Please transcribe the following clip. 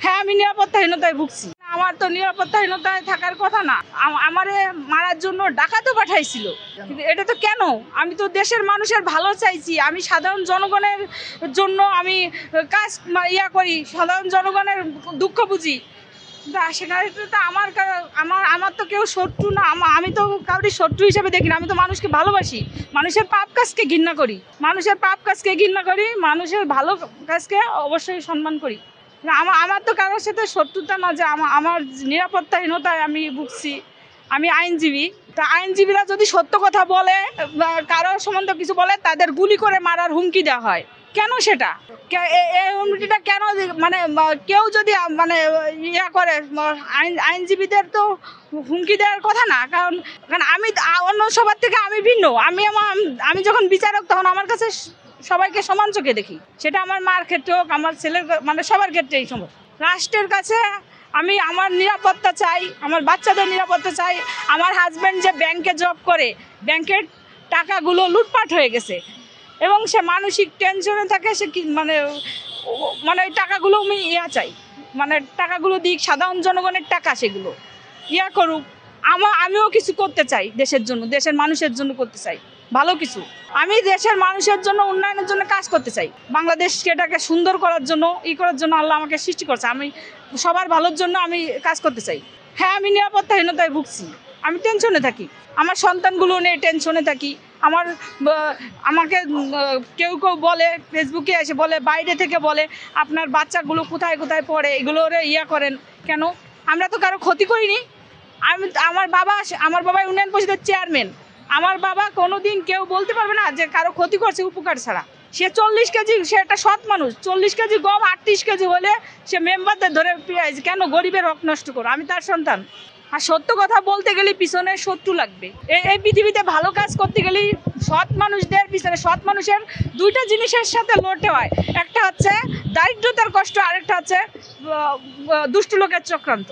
হ্যাঁ, আমি নিরাপত্তাহীনতায় ভুগছি। আমার তো নিরাপত্তাহীনতায় থাকার কথা না। আমারে মারার জন্য ডাকাতও পাঠাইছিল। কিন্তু এটা তো কেন? আমি তো দেশের মানুষের ভালো চাইছি। আমি সাধারণ জনগণের জন্য আমি কাজ করি, সাধারণ জনগণের দুঃখ বুঝি। সেখানে তো আমার তো কেউ শত্রু না। আমি তো কাউরি শত্রু হিসেবে দেখি না। আমি তো মানুষকে ভালোবাসি, মানুষের পাপ কাজকে ঘৃণা করি, মানুষের ভালো কাজকে অবশ্যই সম্মান করি। আমার তো কারোর সাথে শত্রুতা না যে আমার নিরাপত্তাহীনতায় আমি ভুগছি। আমি আইনজীবী, তা আইনজীবীরা যদি সত্য কথা বলে বা কারোর সম্বন্ধে কিছু বলে, তাদের গুলি করে মারার হুমকি দেওয়া হয়। কেন সেটা? এই হুমকিটা কেন? মানে কেউ যদি করে, আইনজীবীদের তো হুমকি দেওয়ার কথা না। কারণ আমি অন্য সবার থেকে আমি ভিন্ন। আমি যখন বিচারক, তখন আমার কাছে সবাইকে সমান চোখে দেখি। সেটা আমার মার ক্ষেত্রে হোক, আমার ছেলের, সবার ক্ষেত্রেই সম্ভব। রাষ্ট্রের কাছে আমি আমার নিরাপত্তা চাই, আমার বাচ্চাদের নিরাপত্তা চাই। আমার হাজব্যান্ড যে ব্যাংকে জব করে, ব্যাংকের টাকাগুলো লুটপাট হয়ে গেছে এবং সে মানসিক টেনশনে থাকে। সে কি ওই টাকাগুলো আমি চাই, টাকাগুলো দিক, সাধারণ জনগণের টাকা, সেগুলো করুক। আমিও কিছু করতে চাই দেশের জন্য, দেশের মানুষের জন্য করতে চাই ভালো কিছু। আমি দেশের মানুষের জন্য, উন্নয়নের জন্য কাজ করতে চাই। বাংলাদেশকে এটাকে সুন্দর করার জন্য, করার জন্য আল্লাহ আমাকে সৃষ্টি করছে। আমি সবার ভালোর জন্য আমি কাজ করতে চাই। হ্যাঁ, আমি নিরাপত্তাহীনতায় ভুগছি। আমি টেনশনে থাকি, আমার সন্তানগুলো নিয়ে টেনশনে থাকি। আমাকে কেউ বলে, ফেসবুকে এসে বলে, বাইরে থেকে বলে, আপনার বাচ্চাগুলো কোথায় কোথায় পড়ে, এগুলোরে করেন কেন? আমরা তো কারো ক্ষতি করিনি। আমার বাবা ইউনিয়ন পরিষদের চেয়ারম্যান। আমার বাবা কোনোদিন কেউ বলতে পারবে না যে কারো ক্ষতি করছে উপকার ছাড়া। সে 40 কেজি, সে একটা সৎ মানুষ। 40 কেজি গম 38 কেজি হলে সে মেম্বারদের ধরে কেন গরিবের হক নষ্ট করো? আমি তার সন্তান। আর সত্য কথা বলতে গেলে পিছনে শত্রু লাগবে। এই পৃথিবীতে ভালো কাজ করতে গেলে সৎ মানুষদের পিছনে, সৎ মানুষের দুইটা জিনিসের সাথে লড়তে হয়। একটা হচ্ছে দারিদ্রতার কষ্ট, আরেকটা হচ্ছে দুষ্ট লোকের চক্রান্ত।